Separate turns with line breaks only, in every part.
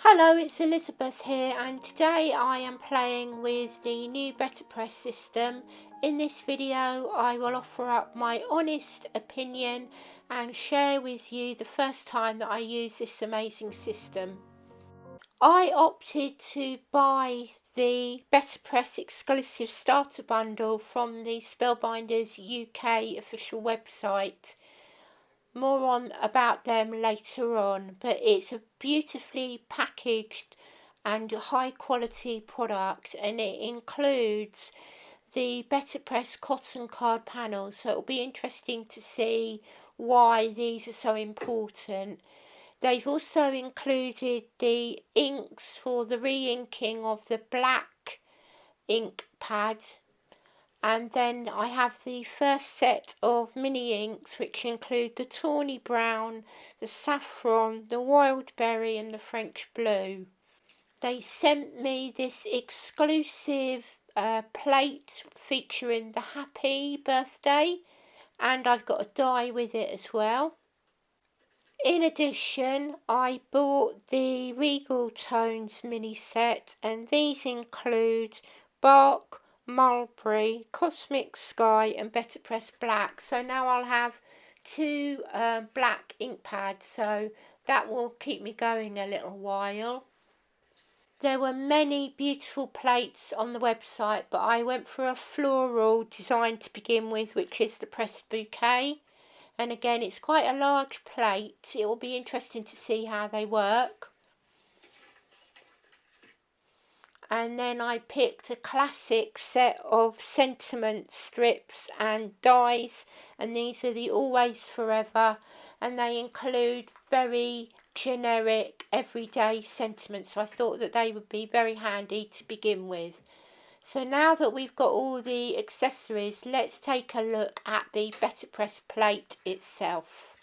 Hello, it's Elisabeth here, and today I am playing with the new Betterpress system. In this video I will offer up my honest opinion and share with you the first time that I use this amazing system. I opted to buy the Betterpress exclusive starter bundle from the Spellbinders UK official website. More on about them later on, but it's a beautifully packaged and high quality product, and it includes the Betterpress cotton card panels, so it'll be interesting to see why these are so important. They've also included the inks for the re-inking of the black ink pad. And then I have the first set of mini inks, which include the tawny brown, the saffron, the wild berry and the French blue. They sent me this exclusive plate featuring the happy birthday, and I've got a die with it as well. In addition, I bought the Regal Tones mini set, and these include Bark, Mulberry, Cosmic Sky and Betterpress Black. So now I'll have two black ink pads, so that will keep me going a little while. There were many beautiful plates on the website, but I went for a floral design to begin with, which is the pressed bouquet. And again, it's quite a large plate. It will be interesting to see how they work. And then I picked a classic set of sentiment strips and dies, and these are the Always Forever, and they include very generic everyday sentiments, so I thought that they would be very handy to begin with. So now that we've got all the accessories, let's take a look at the Betterpress plate itself.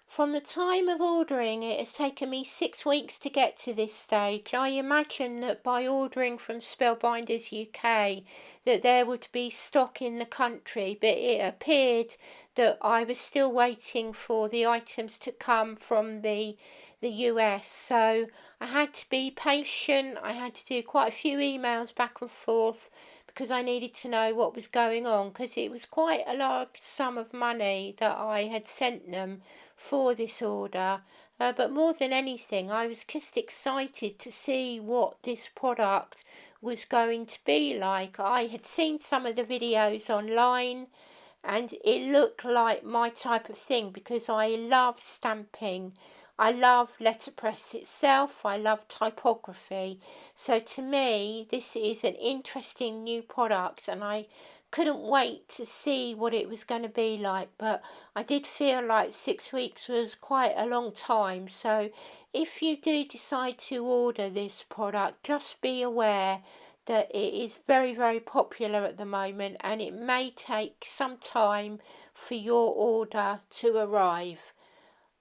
From the time of ordering, it has taken me 6 weeks to get to this stage. I imagine that by ordering from Spellbinders UK that there would be stock in the country, but it appeared that I was still waiting for the items to come from the US, so I had to be patient. I had to do quite a few emails back and forth because I needed to know what was going on, because it was quite a large sum of money that I had sent them for this order, but more than anything I was just excited to see what this product was going to be like. I had seen some of the videos online and it looked like my type of thing because I love stamping, I love letterpress itself, I love typography, so to me this is an interesting new product and I couldn't wait to see what it was going to be like. But I did feel like 6 weeks was quite a long time, so if you do decide to order this product, just be aware that it is very popular at the moment and it may take some time for your order to arrive.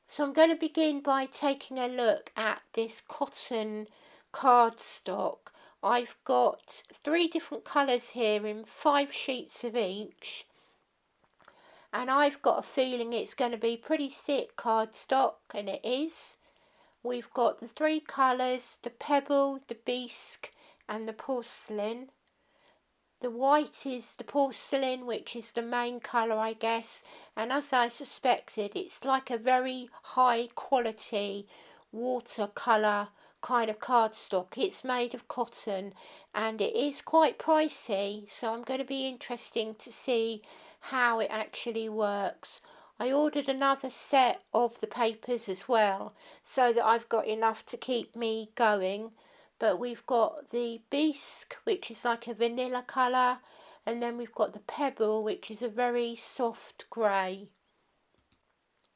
So I'm going to begin by taking a look at this cotton cardstock. I've got 3 different colours here in 5 sheets of each, and I've got a feeling it's going to be pretty thick cardstock, and it is. We've got the 3 colours, the pebble, the bisque and the porcelain. The white is the porcelain, which is the main colour, I guess, and as I suspected, it's like a very high quality watercolour kind of cardstock. It's made of cotton and it is quite pricey, so I'm going to be interesting to see how it actually works. I ordered another set of the papers as well, so that I've got enough to keep me going. But we've got the bisque, which is like a vanilla colour, and then we've got the pebble, which is a very soft grey.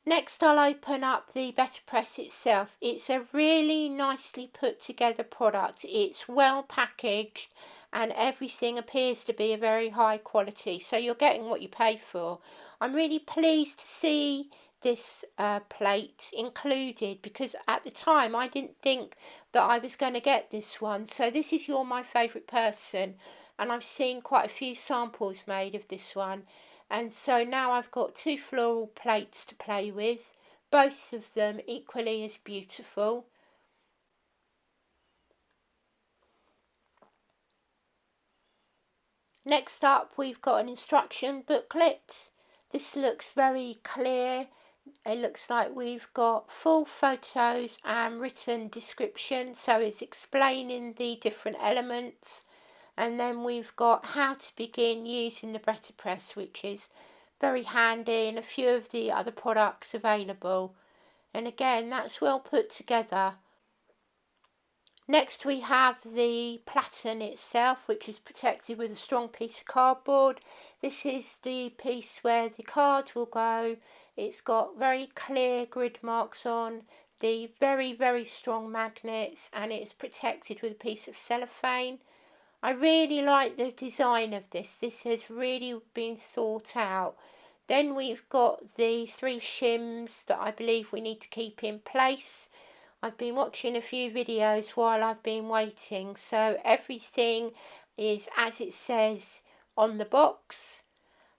Next I'll open up the Betterpress itself. It's a really nicely put together product. It's well packaged and everything appears to be a very high quality, so you're getting what you pay for. I'm really pleased to see this plate included, because at the time I didn't think that I was going to get this one. So this is You're My Favourite Person, and I've seen quite a few samples made of this one, and so now I've got 2 floral plates to play with, both of them equally as beautiful. Next up, we've got an instruction booklet. This looks very clear. It looks like we've got full photos and written description, so it's explaining the different elements. And then we've got how to begin using the Betterpress, which is very handy, and a few of the other products available. And again, that's well put together. Next we have the platen itself, which is protected with a strong piece of cardboard. This is the piece where the card will go. It's got very clear grid marks on, the very strong magnets, and it's protected with a piece of cellophane. I really like the design of this. This has really been thought out. Then we've got the 3 shims that I believe we need to keep in place. I've been watching a few videos while I've been waiting, so everything is as it says on the box,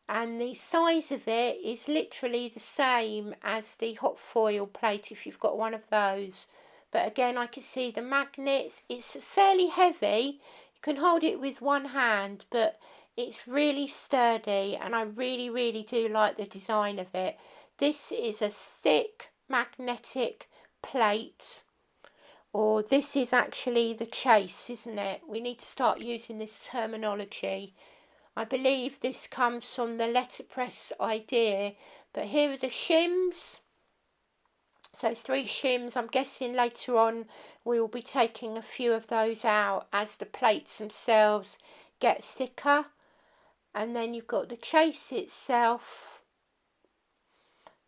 and the size of it is literally the same as the hot foil plate if you've got one of those. But again, I can see the magnets. It's fairly heavy. You can hold it with one hand, but it's really sturdy, and I really do like the design of it. This is a thick magnetic plate, or this is actually the chase, isn't it? We need to start using this terminology. I believe this comes from the letterpress idea, but here are the shims. So 3 shims. I'm guessing later on we will be taking a few of those out as the plates themselves get thicker. And then you've got the chase itself,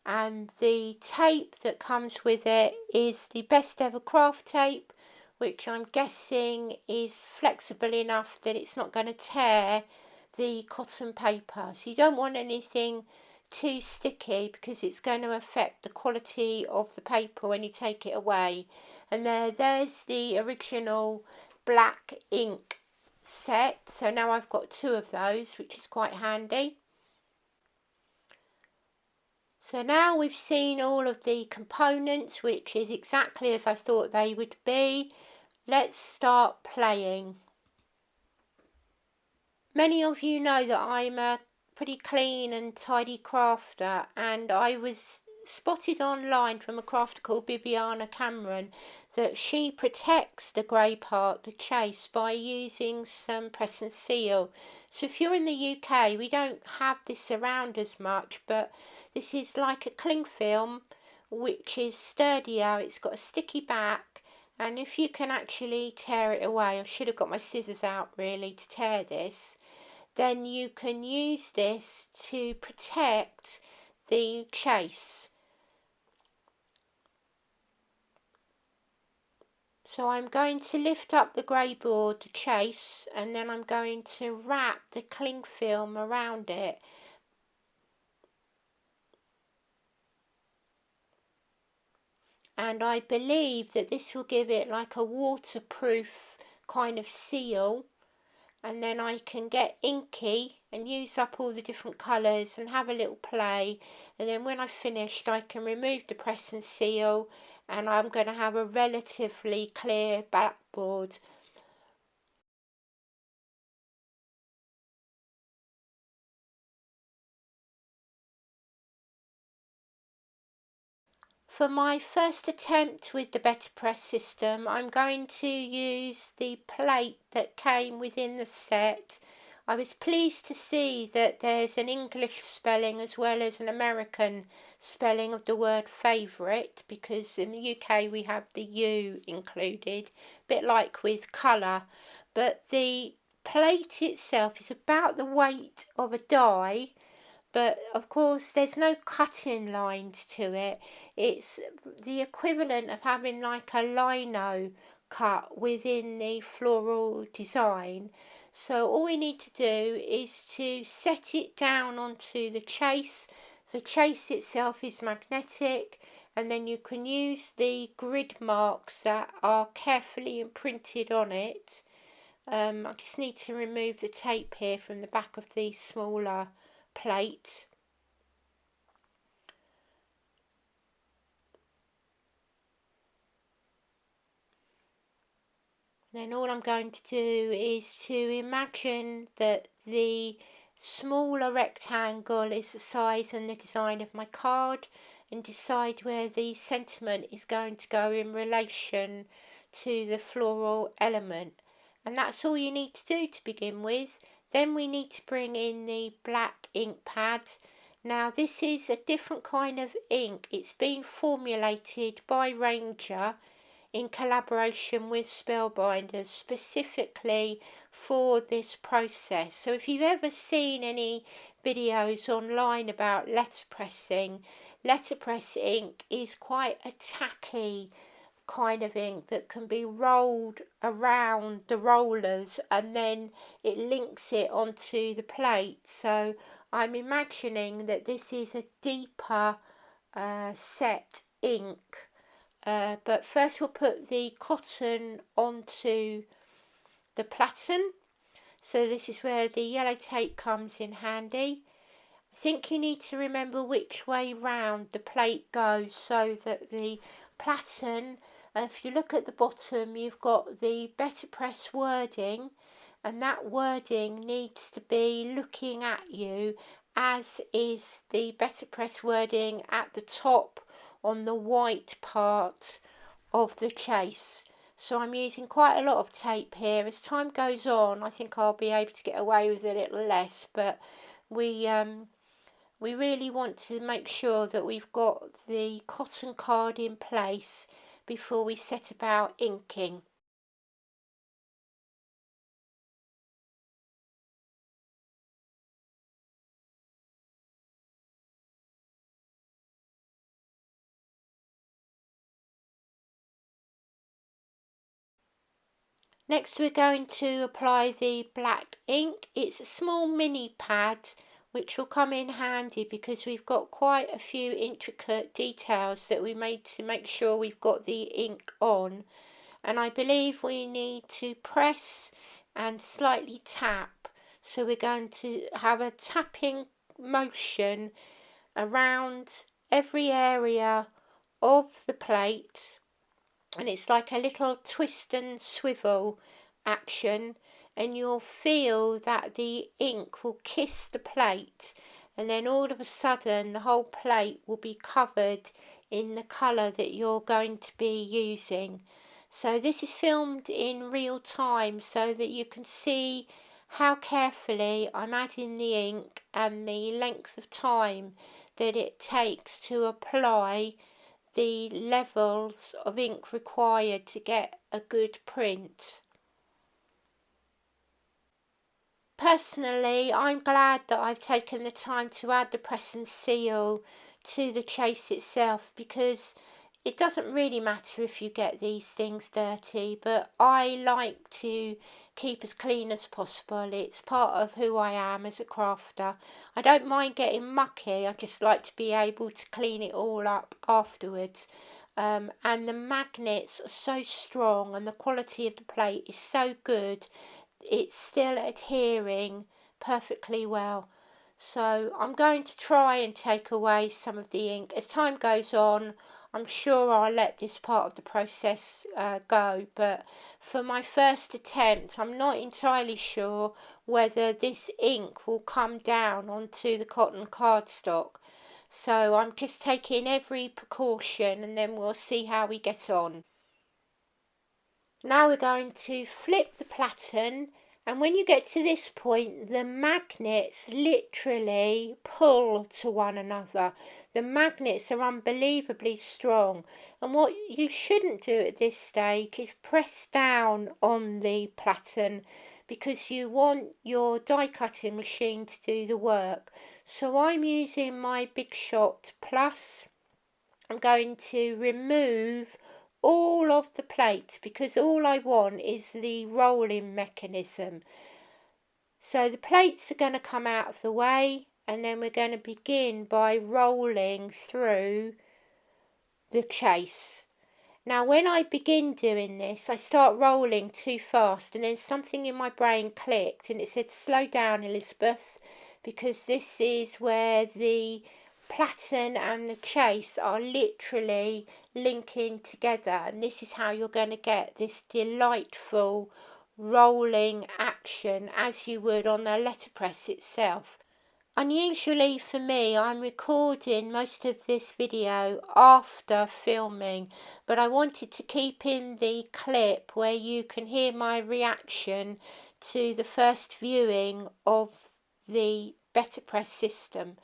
and the tape that comes with it is the Best Ever Craft tape, which I'm guessing is flexible enough that it's not going to tear the cotton paper. So you don't want anything too sticky because it's going to affect the quality of the paper when you take it away. And there's the original black ink set. So now I've got 2 of those, which is quite handy. So now we've seen all of the components, which is exactly as I thought they would be. Let's start playing. Many of you know that I'm a pretty clean and tidy crafter, and I was spotted online from a crafter called Bibiana Cameron that she protects the grey part, the chase, by using some press and seal. So if you're in the UK, we don't have this around as much, but this is like a cling film, which is sturdier. It's got a sticky back, and if you can actually tear it away, I should have got my scissors out really to tear this, then you can use this to protect the chase. So I'm going to lift up the grey board, the chase, and then I'm going to wrap the cling film around it. And I believe that this will give it like a waterproof kind of seal, and then I can get inky and use up all the different colours and have a little play, and then when I've finished I can remove the press and seal, and I'm going to have a relatively clear backboard. For my first attempt with the Betterpress system, I'm going to use the plate that came within the set. I was pleased to see that there's an English spelling as well as an American spelling of the word favourite, because in the UK we have the U included, a bit like with colour. But the plate itself is about the weight of a die, but of course there's no cutting lines to it. It's the equivalent of having like a lino cut within the floral design. So all we need to do is to set it down onto the chase. The chase itself is magnetic, and then you can use the grid marks that are carefully imprinted on it. I just need to remove the tape here from the back of the smaller plate. Then all I'm going to do is to imagine that the smaller rectangle is the size and the design of my card, and decide where the sentiment is going to go in relation to the floral element. And that's all you need to do to begin with. Then we need to bring in the black ink pad. Now this is a different kind of ink. It's been formulated by Ranger in collaboration with Spellbinders specifically for this process. So if you've ever seen any videos online about letterpressing, letterpress ink is quite a tacky kind of ink that can be rolled around the rollers and then it links it onto the plate. So I'm imagining that this is a deeper set ink. But first we'll put the cotton onto the platen. So this is where the yellow tape comes in handy. I think you need to remember which way round the plate goes so that the platen, if you look at the bottom, you've got the Betterpress wording, and that wording needs to be looking at you, as is the Betterpress wording at the top on the white part of the chase. So I'm using quite a lot of tape here. As time goes on, I think I'll be able to get away with a little less, but we really want to make sure that we've got the cotton card in place before we set about inking. Next we're going to apply the black ink. It's a small mini pad which will come in handy because we've got quite a few intricate details that we made to make sure we've got the ink on, and I believe we need to press and slightly tap. So we're going to have a tapping motion around every area of the plate, and it's like a little twist and swivel action, and you'll feel that the ink will kiss the plate, and then all of a sudden the whole plate will be covered in the colour that you're going to be using. So this is filmed in real time so that you can see how carefully I'm adding the ink and the length of time that it takes to apply the levels of ink required to get a good print. Personally, I'm glad that I've taken the time to add the press and seal to the chase itself, because it doesn't really matter if you get these things dirty, but I like to keep as clean as possible. It's part of who I am as a crafter. I don't mind getting mucky, I just like to be able to clean it all up afterwards. And the magnets are so strong and the quality of the plate is so good, it's still adhering perfectly well. So I'm going to try and take away some of the ink. As time goes on, I'm sure I'll let this part of the process go, but for my first attempt, I'm not entirely sure whether this ink will come down onto the cotton cardstock. So I'm just taking every precaution, and then we'll see how we get on. Now we're going to flip the platen, and when you get to this point, the magnets literally pull to one another. The magnets are unbelievably strong, and what you shouldn't do at this stage is press down on the platen, because you want your die cutting machine to do the work. So I'm using my Big Shot Plus. I'm going to remove all of the plates because all I want is the rolling mechanism. So the plates are going to come out of the way, and then we're going to begin by rolling through the chase. Now when I begin doing this, I start rolling too fast, and then something in my brain clicked and it said, slow down, Elisabeth, because this is where the platen and the chase are literally linking together, and this is how you're going to get this delightful rolling action as you would on the letterpress itself. Unusually for me, I'm recording most of this video after filming, but I wanted to keep in the clip where you can hear my reaction to the first viewing of the Betterpress system.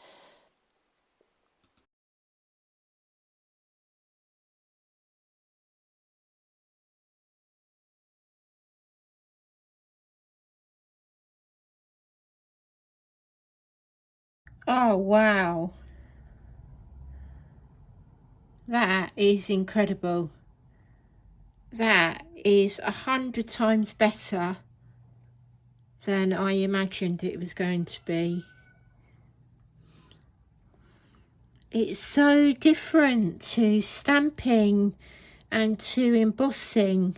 Oh wow, that is incredible. That is 100 times better than I imagined it was going to be. It's so different to stamping and to embossing,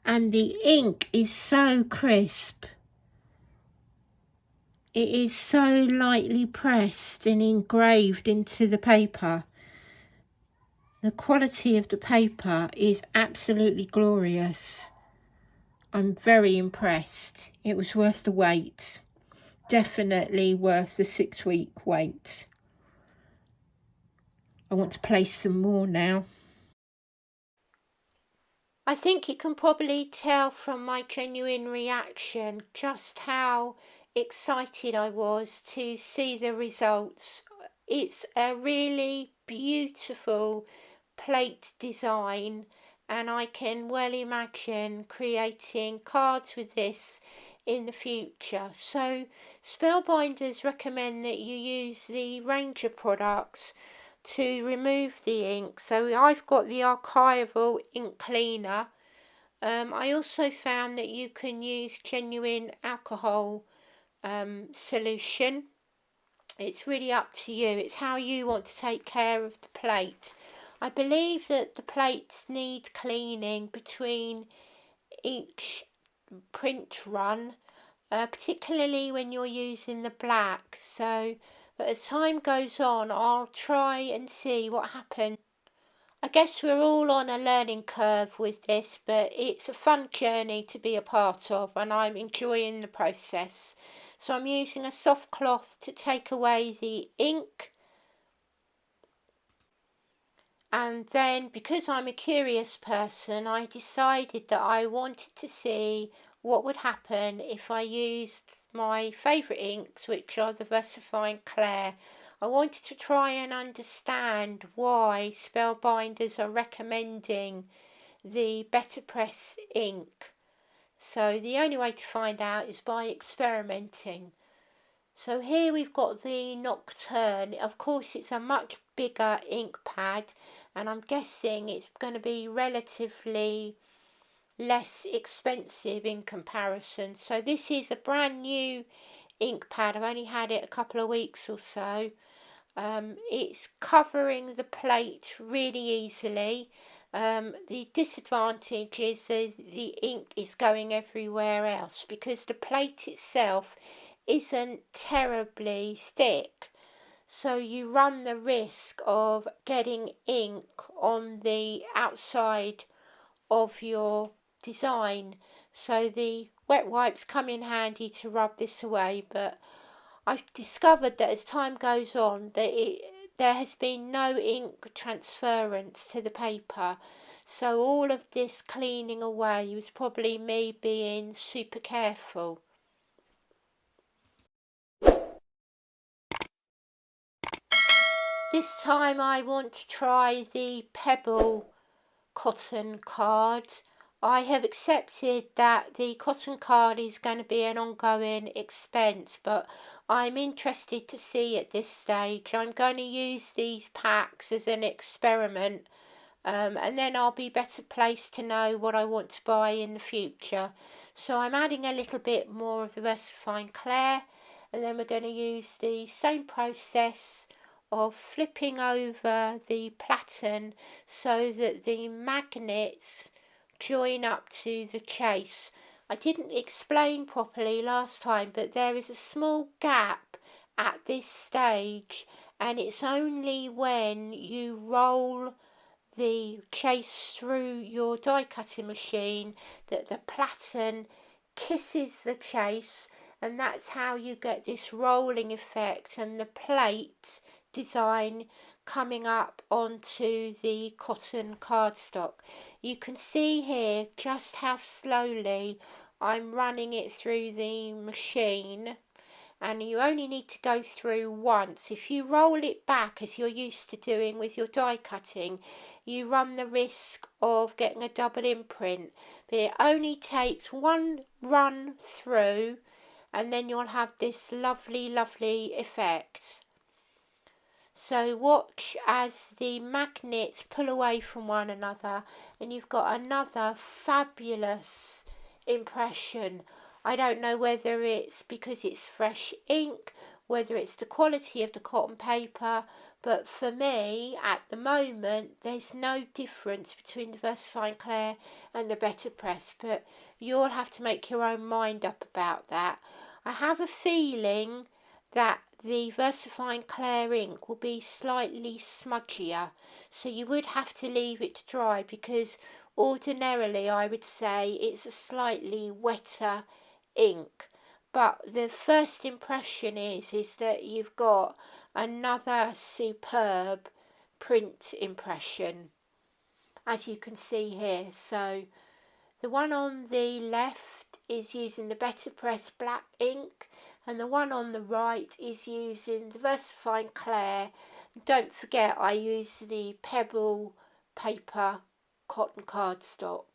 and the ink is so crisp. It is so lightly pressed and engraved into the paper. The quality of the paper is absolutely glorious. I'm very impressed. It was worth the wait. Definitely worth the 6-week wait. I want to place some more now. I think you can probably tell from my genuine reaction just how excited I was to see the results. It's a really beautiful plate design, and I can well imagine creating cards with this in the future. So Spellbinders recommend that you use the Ranger products to remove the ink. So I've got the archival ink cleaner. I also found that you can use genuine alcohol solution. It's really up to you. It's how you want to take care of the plate. I believe that the plates need cleaning between each print run, particularly when you're using the black. So, but as time goes on, I'll try and see what happens. I guess we're all on a learning curve with this, but it's a fun journey to be a part of, and I'm enjoying the process. So I'm using a soft cloth to take away the ink, and then because I'm a curious person, I decided that I wanted to see what would happen if I used my favourite inks, which are the Versafine Clair. I wanted to try and understand why Spellbinders are recommending the Betterpress ink. So the only way to find out is by experimenting. So here we've got the Nocturne. Of course, it's a much bigger ink pad, and I'm guessing it's going to be relatively less expensive in comparison. So this is a brand new ink pad. I've only had it a couple of weeks or so. It's covering the plate really easily. The disadvantage is the ink is going everywhere else because the plate itself isn't terribly thick, so you run the risk of getting ink on the outside of your design. So the wet wipes come in handy to rub this away, but I've discovered that as time goes on that there has been no ink transference to the paper. So all of this cleaning away was probably me being super careful. This time I want to try the Pebble cotton card. I have accepted that the cotton card is going to be an ongoing expense, but I'm interested to see at this stage. I'm going to use these packs as an experiment, and then I'll be better placed to know what I want to buy in the future. So I'm adding a little bit more of the Versafine Clair, and then we're going to use the same process of flipping over the platen so that the magnets join up to the chase. I didn't explain properly last time, but there is a small gap at this stage, and it's only when you roll the chase through your die cutting machine that the platen kisses the chase, and that's how you get this rolling effect and the plate design coming up onto the cotton cardstock. You can see here just how slowly I'm running it through the machine, and you only need to go through once. If you roll it back as you're used to doing with your die cutting, you run the risk of getting a double imprint, but it only takes one run through and then you'll have this lovely effect. So watch as the magnets pull away from one another and you've got another fabulous impression. I don't know whether it's because it's fresh ink, whether it's the quality of the cotton paper, but for me at the moment there's no difference between the Versafine Clair and the Betterpress, but you'll have to make your own mind up about that. I have a feeling that the Versafine Clair ink will be slightly smudgier, so you would have to leave it to dry, because ordinarily I would say it's a slightly wetter ink. But the first impression is that you've got another superb print impression, as you can see here. So the one on the left is using the Betterpress black ink, and the one on the right is using the Versafine Clair. Don't forget I use the pebble paper cotton cardstock.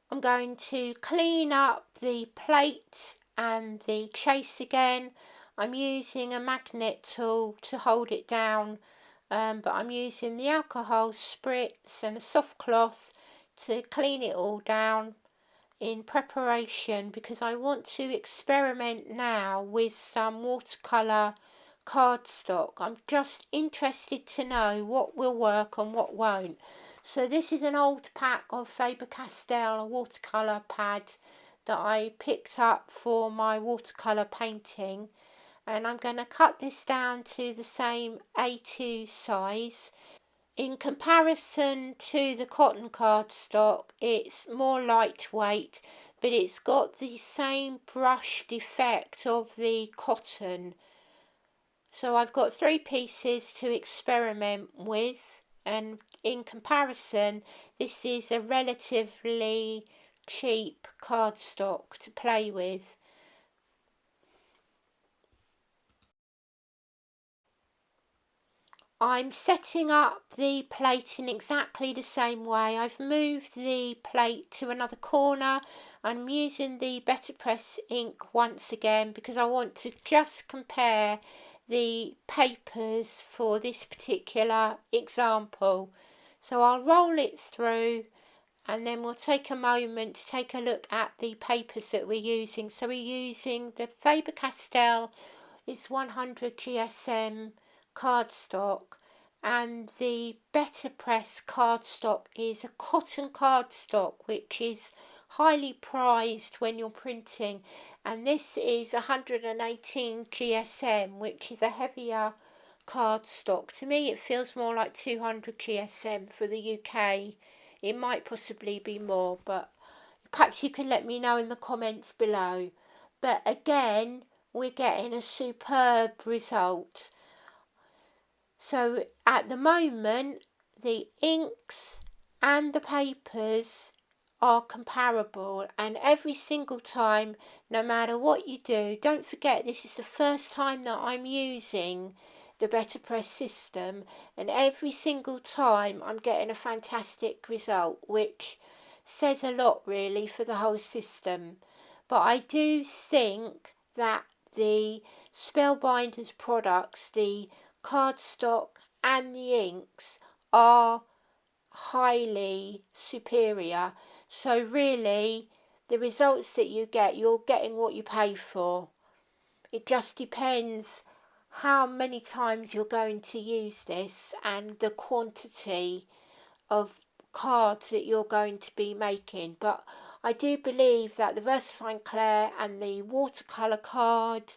I'm going to clean up the plate and the chase again. I'm using a magnet tool to hold it down, but I'm using the alcohol spritz and a soft cloth to clean it all down in preparation, because I want to experiment now with some watercolour cardstock. I'm just interested to know what will work and what won't. So this is an old pack of Faber Castell watercolour pad that I picked up for my watercolour painting, and I'm going to cut this down to the same A2 size. In comparison to the cotton cardstock, it's more lightweight, but it's got the same brushed effect of the cotton. So I've got 3 pieces to experiment with, and in comparison, this is a relatively cheap cardstock to play with. I'm setting up the plate in exactly the same way. I've moved the plate to another corner. I'm using the Betterpress ink once again because I want to just compare the papers for this particular example. So I'll roll it through and then we'll take a moment to take a look at the papers that we're using. So we're using the Faber Castell, it's 100 GSM cardstock, and the Betterpress cardstock is a cotton cardstock which is highly prized when you're printing, and this is 118 GSM, which is a heavier cardstock. To me it feels more like 200 GSM for the UK. It might possibly be more, but perhaps you can let me know in the comments below. But again, we're getting a superb result. So at the moment, the inks and the papers are comparable, and every single time, no matter what you do, don't forget this is the first time that I'm using the Betterpress system, and every single time I'm getting a fantastic result, which says a lot really for the whole system. But I do think that the Spellbinders products, the cardstock and the inks, are highly superior. So really, the results that you get, you're getting what you pay for. It just depends how many times you're going to use this and the quantity of cards that you're going to be making. But I do believe that the Versafine Clair and the watercolour card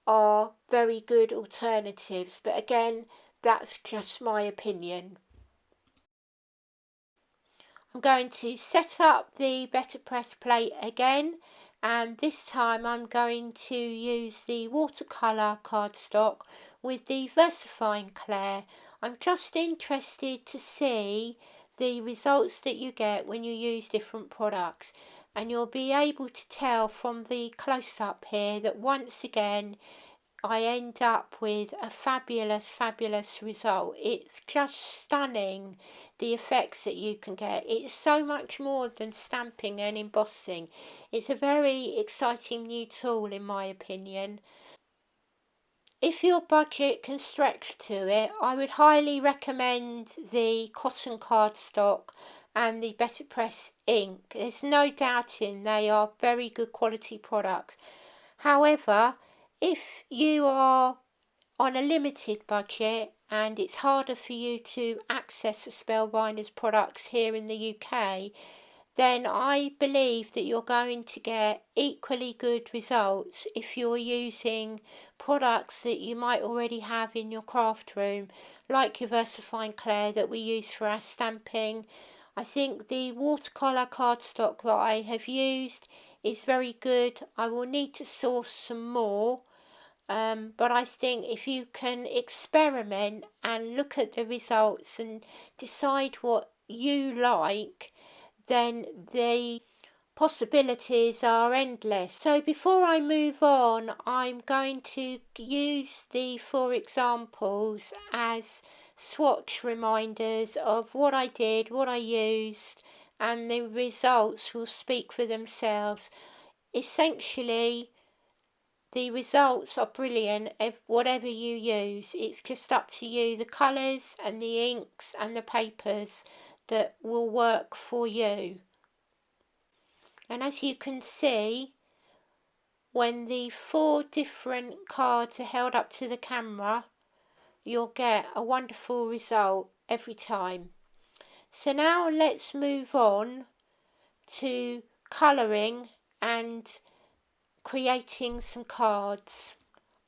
are very good alternatives, but again, that's just my opinion. I'm going to set up the Betterpress plate again, and this time I'm going to use the watercolour cardstock with the Versafine Clair. I'm just interested to see the results that you get when you use different products, and you'll be able to tell from the close-up here that once again I end up with a fabulous result. It's just stunning, the effects that you can get. It's so much more than stamping and embossing. It's a very exciting new tool in my opinion. If your budget can stretch to it, I would highly recommend the cotton cardstock and the Betterpress ink. There's no doubting they are very good quality products. However, if you are on a limited budget and it's harder for you to access the Spellbinders products here in the UK, then I believe that you're going to get equally good results if you're using products that you might already have in your craft room, like your Versafine Clair that we use for our stamping. I think the watercolour cardstock that I have used is very good. I will need to source some more. But I think if you can experiment and look at the results and decide what you like, then the possibilities are endless. So before I move on, I'm going to use the 4 examples as swatch reminders of what I did, what I used, and the results will speak for themselves. Essentially, the results are brilliant whatever you use. It's just up to you, the colours and the inks and the papers that will work for you. And as you can see, when the 4 different cards are held up to the camera, you'll get a wonderful result every time. So now let's move on to colouring and creating some cards.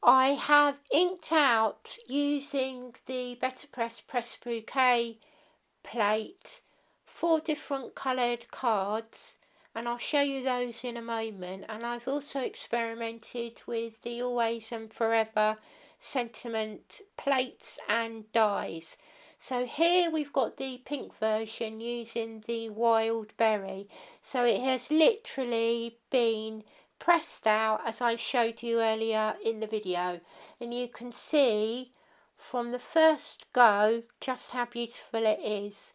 I have inked out using the Betterpress Press Bouquet plate 4 different coloured cards, and I'll show you those in a moment. And I've also experimented with the Always and Forever sentiment plates and dies. So here we've got the pink version using the wild berry. So it has literally been pressed out as I showed you earlier in the video, and you can see from the first go just how beautiful it is.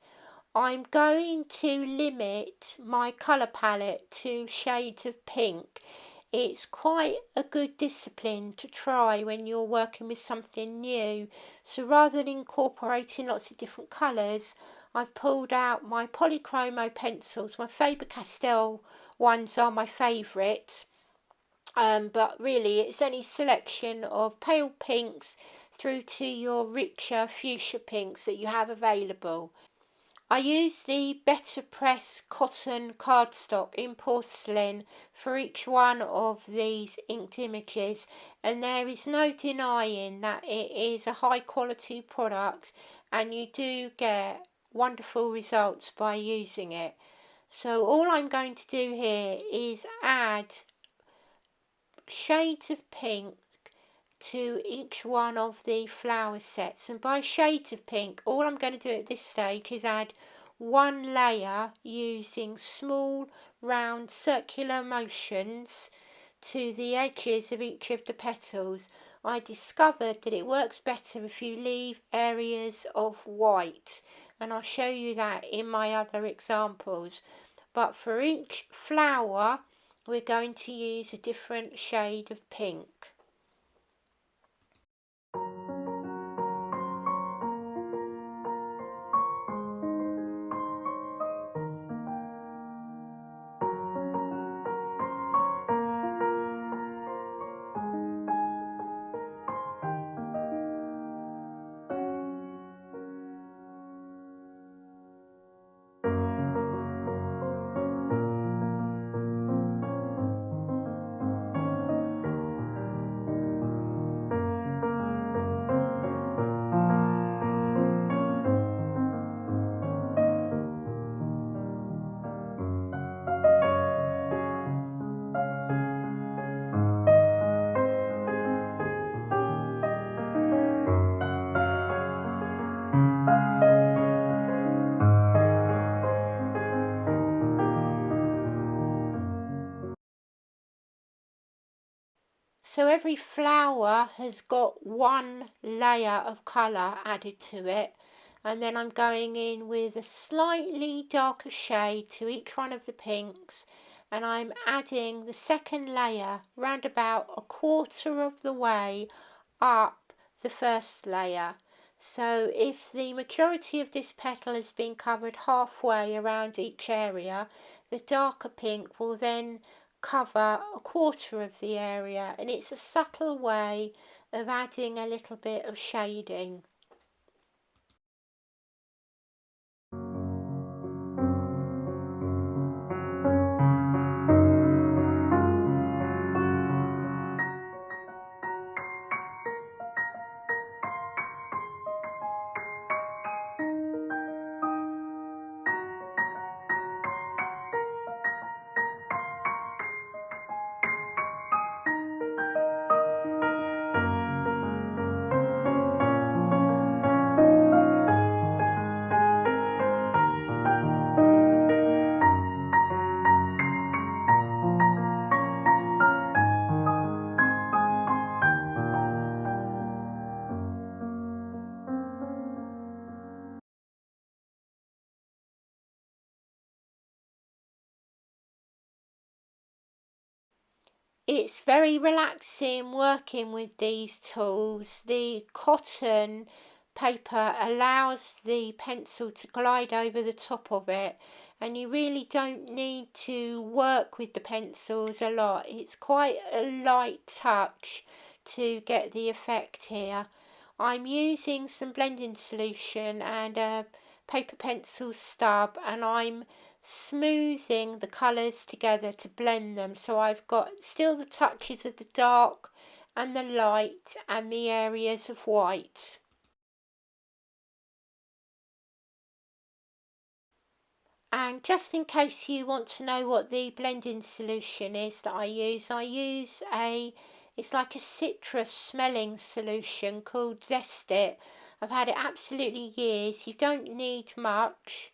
I'm going to limit my colour palette to shades of pink. It's quite a good discipline to try when you're working with something new. So rather than incorporating lots of different colours, I've pulled out my Polychromo pencils. My Faber Castell ones are my favourite. But really it's any selection of pale pinks through to your richer fuchsia pinks that you have available. I use the Betterpress cotton cardstock in porcelain for each one of these inked images, and there is no denying that it is a high quality product and you do get wonderful results by using it. So all I'm going to do here is add shades of pink to each one of the flower sets, and by shades of pink all I'm going to do at this stage is add 1 layer using small round circular motions to the edges of each of the petals. I discovered that it works better if you leave areas of white, and I'll show you that in my other examples. But for each flower we're going to use a different shade of pink. So every flower has got one layer of colour added to it, and then I'm going in with a slightly darker shade to each one of the pinks, and I'm adding the second layer round about a quarter of the way up the first layer. So if the majority of this petal has been covered halfway around each area, the darker pink will then cover a quarter of the area, and it's a subtle way of adding a little bit of shading. It's very relaxing working with these tools. The cotton paper allows the pencil to glide over the top of it, and you really don't need to work with the pencils a lot. It's quite a light touch to get the effect here. I'm using some blending solution and a paper pencil stub, and I'm smoothing the colours together to blend them, so I've got still the touches of the dark and the light and the areas of white. And just in case you want to know what the blending solution is that I use it's like a citrus smelling solution called Zest It. I've had it absolutely years. You don't need much.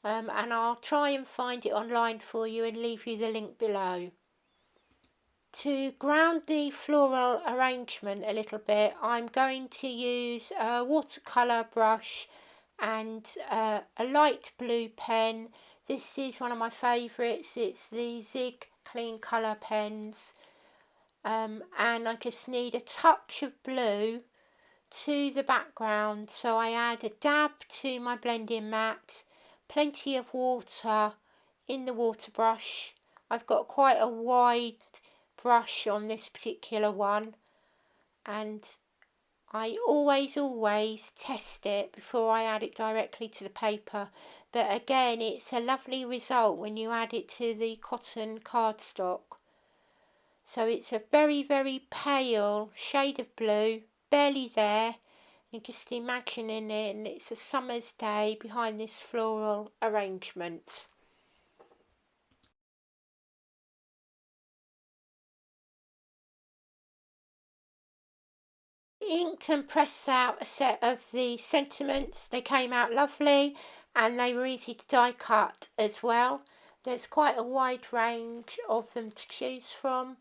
And I'll try and find it online for you and leave you the link below. To ground the floral arrangement a little bit, I'm going to use a watercolour brush and a light blue pen. This is one of my favourites. It's the Zig Clean Colour pens. And I just need a touch of blue to the background, so I add a dab to my blending mat, plenty of water in the water brush. I've got quite a wide brush on this particular one, and I always test it before I add it directly to the paper. But again, it's a lovely result when you add it to the cotton cardstock. So it's a very, very pale shade of blue, barely there. You're just imagining it, and it's a summer's day behind this floral arrangement. Inked and pressed out a set of the sentiments. They came out lovely, and they were easy to die cut as well. There's quite a wide range of them to choose from.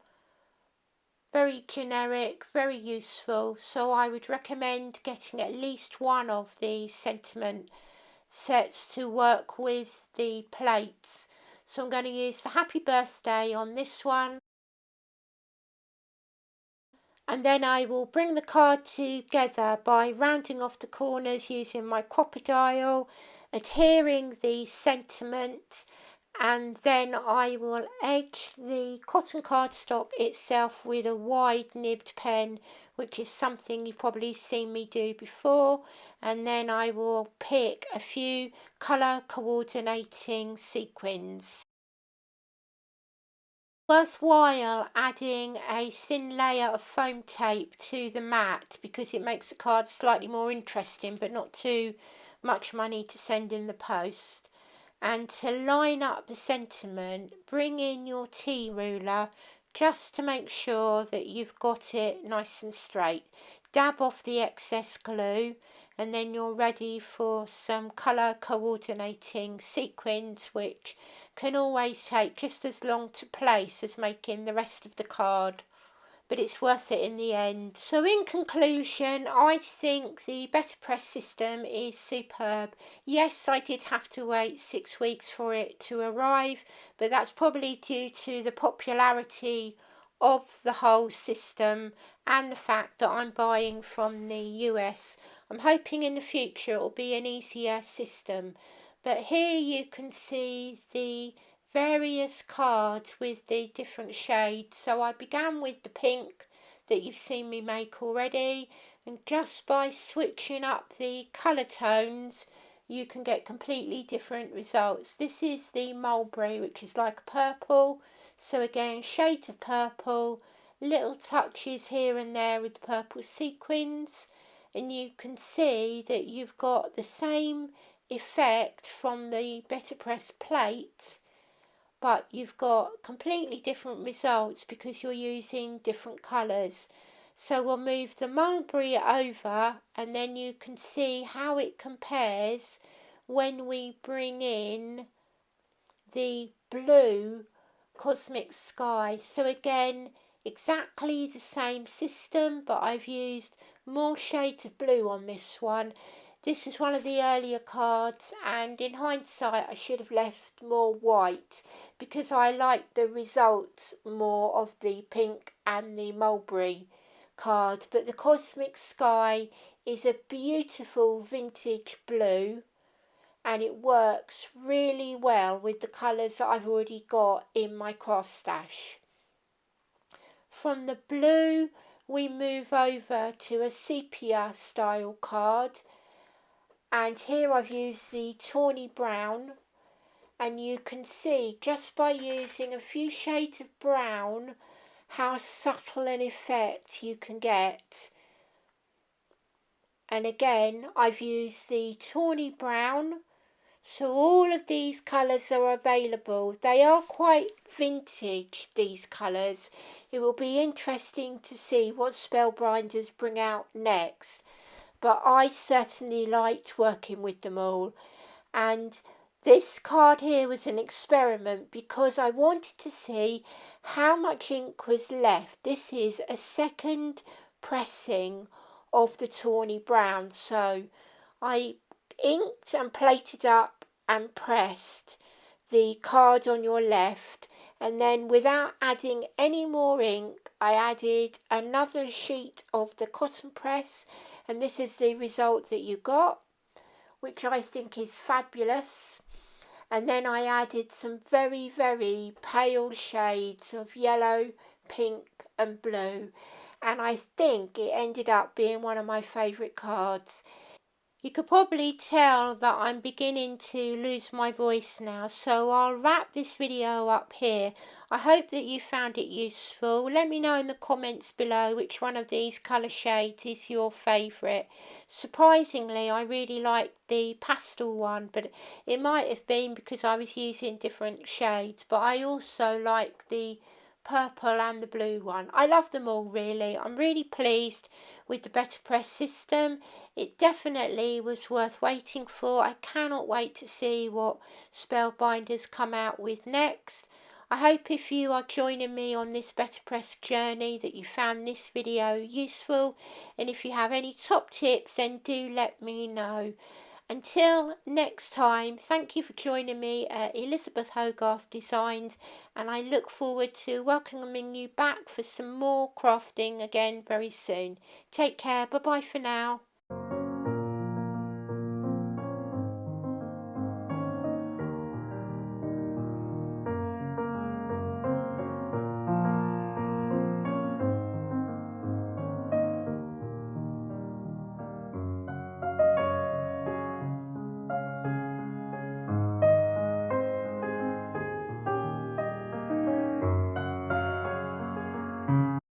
Very generic, very useful, so I would recommend getting at least one of these sentiment sets to work with the plates. So I'm going to use the Happy Birthday on this one, and then I will bring the card together by rounding off the corners using my crocodile, adhering the sentiment, and then I will edge the cotton cardstock itself with a wide nibbed pen, which is something you've probably seen me do before, and then I will pick a few colour coordinating sequins. Worthwhile adding a thin layer of foam tape to the mat because it makes the card slightly more interesting, but not too much money to send in the post. And to line up the sentiment, bring in your tea ruler just to make sure that you've got it nice and straight. Dab off the excess glue, and then you're ready for some colour coordinating sequins, which can always take just as long to place as making the rest of the card. but it's worth it in the end. So in conclusion, I think the Betterpress system is superb. Yes, I did have to wait 6 weeks for it to arrive, but that's probably due to the popularity of the whole system and the fact that I'm buying from the US. I'm hoping in the future it will be an easier system. But here you can see the various cards with the different shades. So I began with the pink that you've seen me make already, and just by switching up the colour tones you can get completely different results. This is the mulberry, which is like purple, so again shades of purple, little touches here and there with purple sequins, and you can see that you've got the same effect from the Betterpress plate, but you've got completely different results because you're using different colours. So we'll move the mulberry over, and then you can see how it compares when we bring in the blue Cosmic Sky. So again, exactly the same system, but I've used more shades of blue on this one. This is one of the earlier cards, and in hindsight I should have left more white because I like the results more of the pink and the mulberry card. But the Cosmic Sky is a beautiful vintage blue, and it works really well with the colours that I've already got in my craft stash. From the blue we move over to a sepia style card, and here I've used the tawny brown, and you can see just by using a few shades of brown how subtle an effect you can get. And again I've used the tawny brown, so all of these colours are available. They are quite vintage, these colours. It will be interesting to see what Spellbinders bring out next, but I certainly liked working with them all. And this card here was an experiment because I wanted to see how much ink was left. This is a second pressing of the tawny brown, so I inked and plated up and pressed the card on your left, and then without adding any more ink I added another sheet of the cotton press, and this is the result that you got, which I think is fabulous. And then I added some very, very pale shades of yellow, pink and blue, and I think it ended up being one of my favourite cards. You could probably tell that I'm beginning to lose my voice now, so I'll wrap this video up here. I hope that you found it useful. Let me know in the comments below which one of these colour shades is your favourite. Surprisingly, I really liked the pastel one, but it might have been because I was using different shades. But I also like the purple and the blue one. I love them all really. I'm really pleased with the Betterpress system. It definitely was worth waiting for. I cannot wait to see what Spellbinders come out with next. I hope if you are joining me on this Betterpress journey that you found this video useful, and if you have any top tips then do let me know. Until next time, thank you for joining me at Elisabeth Hogarth Designs, and I look forward to welcoming you back for some more crafting again very soon. Take care, bye bye for now.